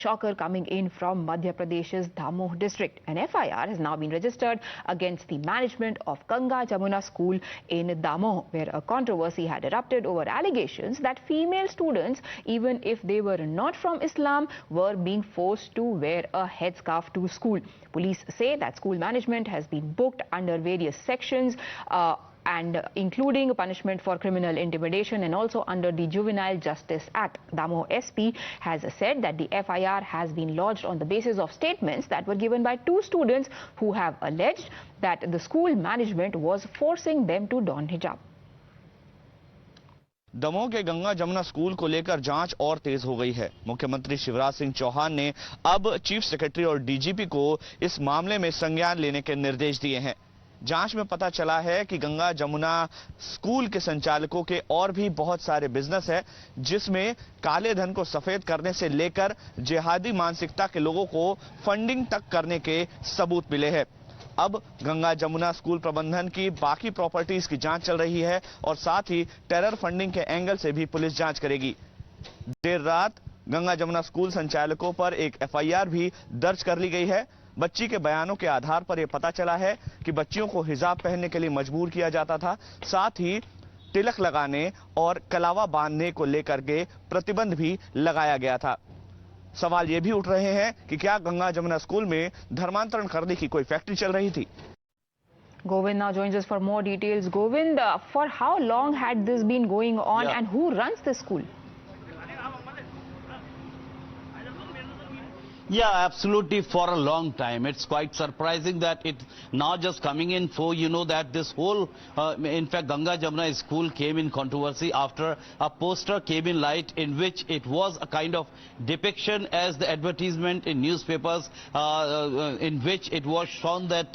Shocker coming in from Madhya Pradesh's Damoh district. An FIR has now been registered against the management of Ganga Jamna school in Damoh, where a controversy had erupted over allegations that female students, even if they were not from Islam, were being forced to wear a headscarf to school. Police say that school management has been booked under various sections and including punishment for criminal intimidation and also under the Juvenile Justice Act. Damoh SP has said that the FIR has been lodged on the basis of statements that were given by two students who have alleged that the school management was forcing them to don hijab. Damoh के Ganga Jamuna school को लेकर जांच और तेज हो गई है। मुख्यमंत्री शिवराज सिंह चौहान ने अब चीफ सेक्रेटरी और डीजीपी को इस मामले में संज्ञान लेने के निर्देश दिए हैं। जांच में पता चला है कि गंगा जमुना स्कूल के संचालकों के और भी बहुत सारे बिजनेस है, जिसमें काले धन को सफेद करने से लेकर जिहादी मानसिकता के लोगों को फंडिंग तक करने के सबूत मिले हैं। अब गंगा जमुना स्कूल प्रबंधन की बाकी प्रॉपर्टीज की जांच चल रही है और साथ ही टेरर फंडिंग के एंगल से भी पुलिस जांच करेगी। देर रात गंगा जमुना स्कूल संचालकों पर एक FIR भी दर्ज कर ली गई है। बच्ची के बयानों के आधार पर यह पता चला है कि बच्चियों को हिजाब पहनने के लिए मजबूर किया जाता था, साथ ही तिलक लगाने और कलावा बांधने को लेकर के प्रतिबंध भी लगाया गया था। सवाल ये भी उठ रहे हैं कि क्या गंगा जमुना स्कूल में धर्मांतरण करने की कोई फैक्ट्री चल रही थी। Govind now joins us for more details. Govind, for how long had this been going on and who runs the school? Yeah, absolutely, for a long time. It's quite surprising that it now just coming in for, you know, that this whole, in fact, Ganga Jamna school came in controversy after a poster came in light in which it was a kind of depiction as the advertisement in newspapers, in which it was shown that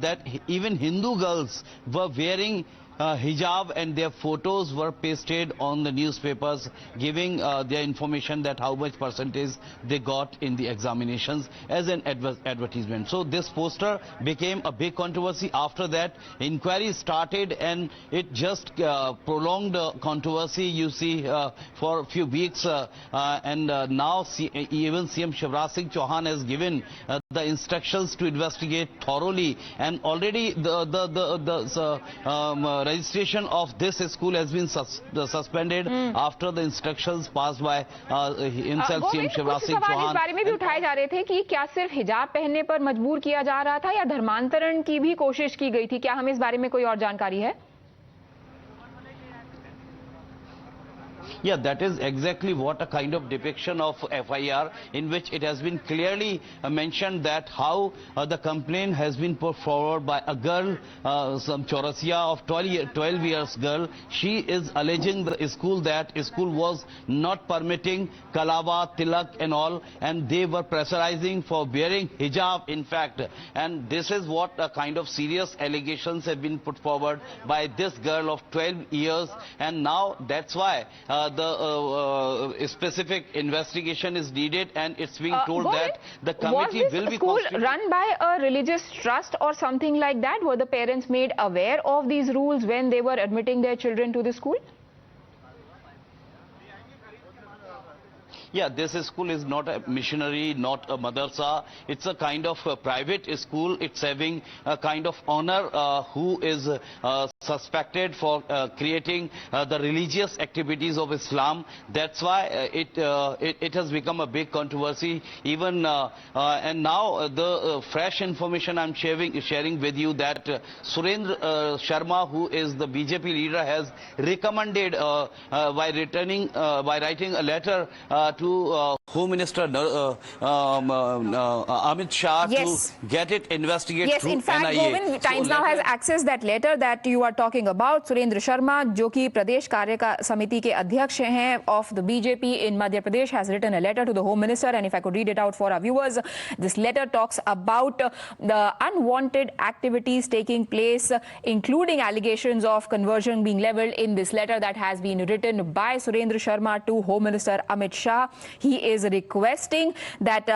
that even Hindu girls were wearing hijab, and their photos were pasted on the newspapers, giving their information that how much percentage they got in the examinations as an advertisement. So this poster became a big controversy. After that, inquiry started, and it just prolonged controversy, you see, for a few weeks. And now even CM Shivraj Singh Chouhan has given the instructions to investigate thoroughly, and already the registration of this school has been suspended after the instructions passed by himself CM Shivraj Singh Chouhan. इस बारे में भी उठाए जा रहे थे कि क्या सिर्फ हिजाब पहनने पर मजबूर किया जा रहा था या धर्मांतरण की भी कोशिश की गई थी, क्या हमें इस बारे में कोई और जानकारी है? Yeah, that is exactly what a kind of depiction of FIR, in which it has been clearly mentioned that how the complaint has been put forward by a girl, some Chaurasia of 12 years girl. She is alleging the school that school was not permitting kalawa, tilak and all, and they were pressurizing for wearing hijab, in fact. And this is what a kind of serious allegations have been put forward by this girl of 12 years. And now that's why the specific investigation is needed, and it's being told that the committee will be constituted. Was this school run by a religious trust or something like that? Were the parents made aware of these rules when they were admitting their children to the school? Yeah, this school is not a missionary, not a madrasa. It's a kind of a private school. It's having a kind of honor who is suspected for creating the religious activities of Islam. That's why it has become a big controversy. Even and now the fresh information I'm sharing with you that Surendra Sharma, who is the BJP leader, has recommended by writing a letter to Home Minister Amit Shah to get it investigated through in fact, NIA. Govind, Times now has accessed that letter that you are talking about. Surendra Sharma, जो कि प्रदेश कार्य समिति के अध्यक्ष हैं of the BJP in Madhya Pradesh, has written a letter to the Home Minister, and if I could read it out for our viewers, this letter talks about the unwanted activities taking place, including allegations of conversion being leveled in this letter that has been written by Surendra Sharma to Home Minister Amit Shah. He is requesting that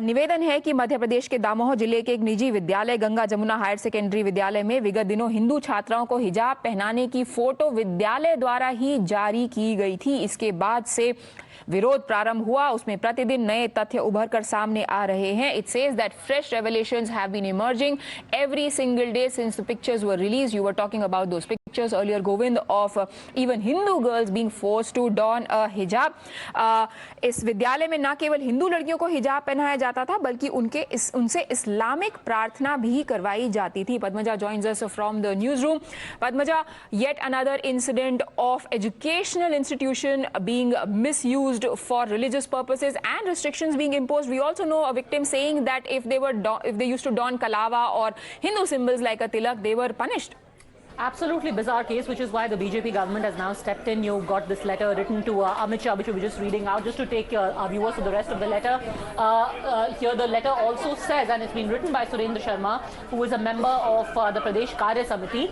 निवेदन है कि मध्य प्रदेश के दामोह जिले के एक निजी विद्यालय Ganga Jamuna higher secondary विद्यालय में विगत दिनों हिंदू छात्राओं को हिजाब पहनाने की फोटो विद्यालय द्वारा ही जारी की गई थी। इसके बाद से विरोध प्रारंभ हुआ उसमें प्रतिदिन नए तथ्य उभर कर सामने आ रहे हैं. It says that fresh revelations have been emerging every single day since the pictures were released. You were talking about those pictures earlier, Govind, of even Hindu girls being forced to don a hijab. इस विद्यालय में न केवल हिंदू लड़कियों को हिजाब पहनाया जाता था बल्कि उनसे इस्लामिक प्रार्थना भी करवाई जाती थी. Padmaja joins us from the newsroom. Padmaja, yet another incident of educational institution being misused for religious purposes and restrictions being imposed. We also know a victim saying that if they used to don kalava or Hindu symbols like a tilak, they were punished. Absolutely bizarre case, which is why the BJP government has now stepped in. You got this letter written to Amit Shah, which we were just reading out, just to take our viewers to the rest of the letter. Here the letter also says, and it's been written by Surendra Sharma, who is a member of the Pradesh Karya Samiti.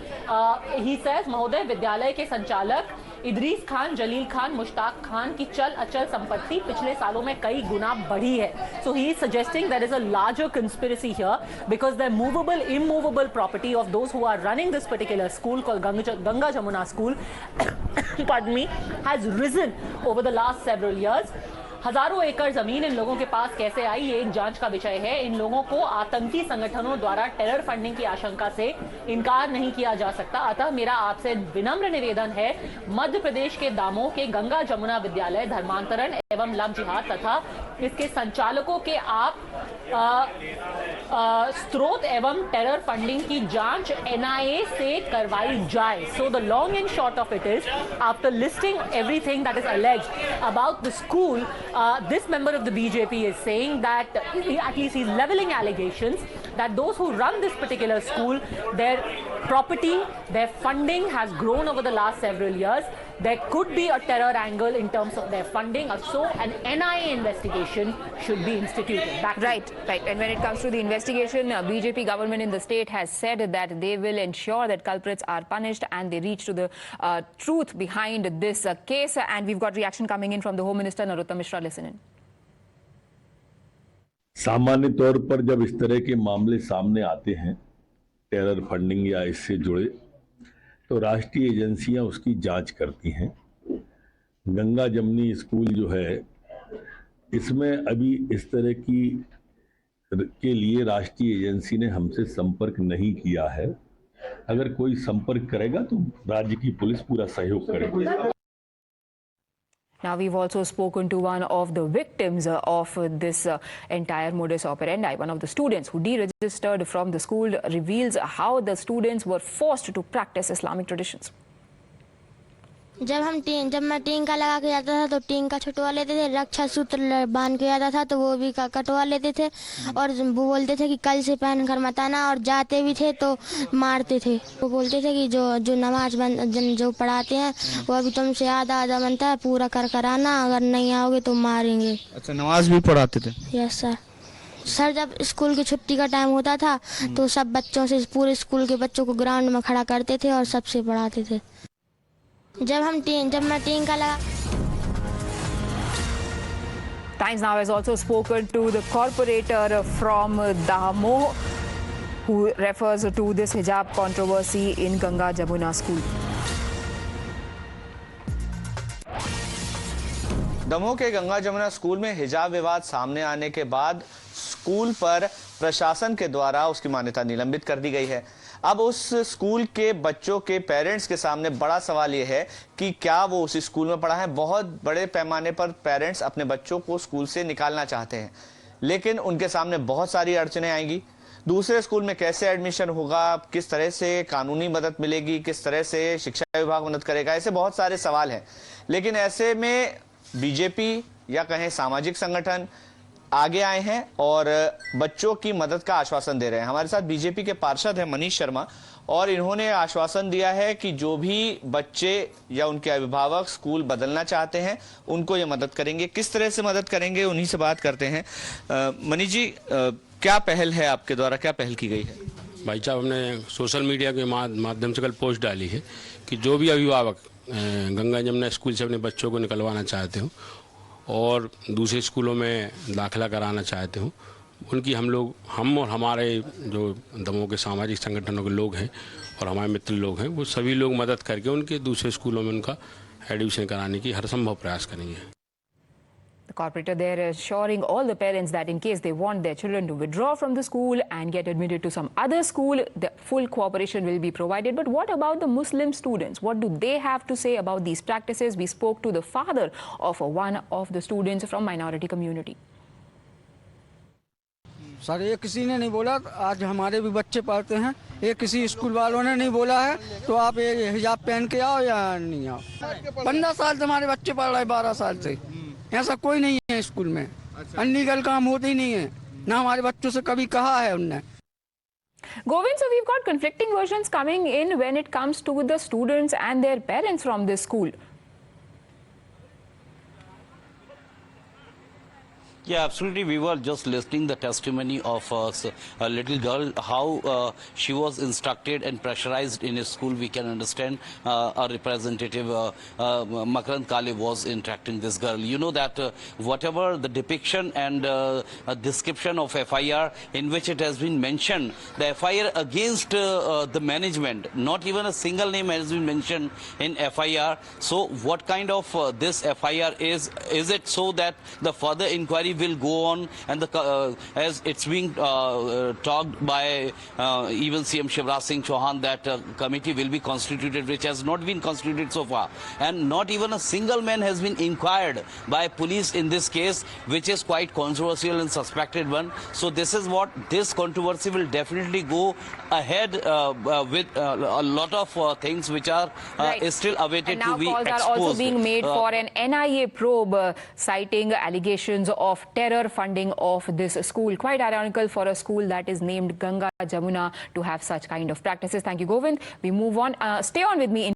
He says, Mahoday, Vidyalay ke Sanchalak Idris Khan, जलील खान, मुश्ताक खान की चल अचल संपत्ति पिछले सालों में कई गुना बढ़ी है. So he is suggesting there is a larger conspiracy here because the movable, immovable property of those who are running this particular school called Ganga Jamna school, pardon me, has risen over the last several years. हजारों एकड़ जमीन इन लोगों के पास कैसे आई, ये एक जांच का विषय है. इन लोगों को आतंकी संगठनों द्वारा टेरर फंडिंग की आशंका से इनकार नहीं किया जा सकता. अतः मेरा आपसे विनम्र निवेदन है, मध्य प्रदेश के दामोह के गंगा जमुना विद्यालय धर्मांतरण एवं लव जिहाद तथा इसके संचालकों के आप स्रोत एवं टेरर फंडिंग की जांच NIA से करवाई जाए. So the long and short of it is, after listing everything that is alleged about the school, this member of the BJP is saying that at least he's leveling allegations that those who run this particular school, their property, their funding has grown over the last several years. There could be a terror angle in terms of their funding. So an NIA investigation should be instituted. Right. And when it comes to the investigation, BJP government in the state has said that they will ensure that culprits are punished and they reach to the truth behind this case. And we've got reaction coming in from the Home Minister, Narottam. Mishra, listen in. सामान्य तौर पर जब इस तरह के मामले सामने आते हैं, टेरर फंडिंग या इससे जुड़े, तो राष्ट्रीय एजेंसियां उसकी जांच करती हैं. गंगा जमनी स्कूल जो है, इसमें अभी इस तरह के लिए राष्ट्रीय एजेंसी ने हमसे संपर्क नहीं किया है. अगर कोई संपर्क करेगा तो राज्य की पुलिस पूरा सहयोग करेगी. Now, we've also spoken to one of the victims of this entire modus operandi. One of the students who deregistered from the school reveals how the students were forced to practice Islamic traditions. जब मैं tin का लगा के जाता था तो tin का छुटवा लेते थे, रक्षा सूत्र बांध के जाता था तो वो भी कटवा लेते थे और वो बोलते थे कि कल से पहन कर मत आना, और जाते भी थे तो मारते थे. वो बोलते थे कि जो नमाज जो पढ़ाते हैं वो अभी तुमसे आधा बनता है, पूरा कर आना, अगर नहीं आओगे तो मारेंगे. अच्छा, नमाज भी पढ़ाते थे? Yes sir. जब स्कूल की छुट्टी का टाइम होता था तो सब बच्चों से, पूरे स्कूल के बच्चों को ग्राउंड में खड़ा करते थे और सबसे पढ़ाते थे. जब मैं टीन का लगा. Times Now has also spoken to the Corporator from Damoh, who refers to this hijab controversy in Ganga Jamuna school. Damoh के गंगा जमुना स्कूल में हिजाब विवाद सामने आने के बाद स्कूल पर प्रशासन के द्वारा उसकी मान्यता निलंबित कर दी गई है. अब उस स्कूल के बच्चों के पेरेंट्स के सामने बड़ा सवाल यह है कि क्या वो उस स्कूल में पढ़ा है. बहुत बड़े पैमाने पर पेरेंट्स अपने बच्चों को स्कूल से निकालना चाहते हैं, लेकिन उनके सामने बहुत सारी अड़चनें आएंगी. दूसरे स्कूल में कैसे एडमिशन होगा, किस तरह से कानूनी मदद मिलेगी, किस तरह से शिक्षा विभाग मदद करेगा, ऐसे बहुत सारे सवाल हैं. लेकिन ऐसे में बीजेपी या कहें सामाजिक संगठन आगे आए हैं और बच्चों की मदद का आश्वासन दे रहे हैं. हमारे साथ बीजेपी के पार्षद हैं मनीष शर्मा, और इन्होंने आश्वासन दिया है कि जो भी बच्चे या उनके अभिभावक स्कूल बदलना चाहते हैं उनको ये मदद करेंगे. किस तरह से मदद करेंगे, उन्हीं से बात करते हैं. मनीष जी, क्या पहल है आपके द्वारा, क्या पहल की गई है? भाई साहब, हमने सोशल मीडिया के माध्यम से कल पोस्ट डाली है कि जो भी अभिभावक गंगा जमुना स्कूल से अपने बच्चों को निकलवाना चाहते हो और दूसरे स्कूलों में दाखिला कराना चाहते हो, उनकी हम और हमारे जो दमोह के सामाजिक संगठनों के लोग हैं और हमारे मित्र लोग हैं, वो सभी लोग मदद करके उनके दूसरे स्कूलों में उनका एडमिशन कराने की हर संभव प्रयास करेंगे. The corporator there is assuring all the parents that in case they want their children to withdraw from the school and get admitted to some other school, the full cooperation will be provided. But what about the Muslim students? What do they have to say about these practices? We spoke to the father of one of the students from minority community. Sir ये किसी ने नहीं बोला, आज हमारे भी बच्चे पढ़ते हैं, ये किसी स्कूल वालों ने नहीं बोला है, तो आप ये हिजाब पहन के आओ या नहीं आओ। 15 साल से हमारे बच्चे पढ़ रहे हैं, 12 साल से, ऐसा कोई नहीं है स्कूल में, अनलीगल काम होते ही नहीं है, ना हमारे बच्चों से कभी कहा है उनने। Govind, so we've got conflicting versions coming in when it comes to the students and their parents from this school. Yeah, absolutely. We were just listening the testimony of a little girl, how she was instructed and pressurized in a school. We can understand a representative, Makarand Kale, was interacting this girl. You know that whatever the depiction and a description of FIR in which it has been mentioned, the FIR against the management, not even a single name has been mentioned in FIR. So what kind of this FIR is it so that the further inquiry will go on, and as it's being talked by even CM Shivraj Singh Chouhan that committee will be constituted, which has not been constituted so far, and not even a single man has been inquired by police in this case, which is quite controversial and suspected one. So this is what this controversy will definitely go ahead with a lot of things which are is still awaited to be exposed. And now calls are also being made for an NIA probe citing allegations of terror funding of this school. Quite ironical for a school that is named Ganga Jamna to have such kind of practices. Thank you, Govind. We move on. Stay on with me.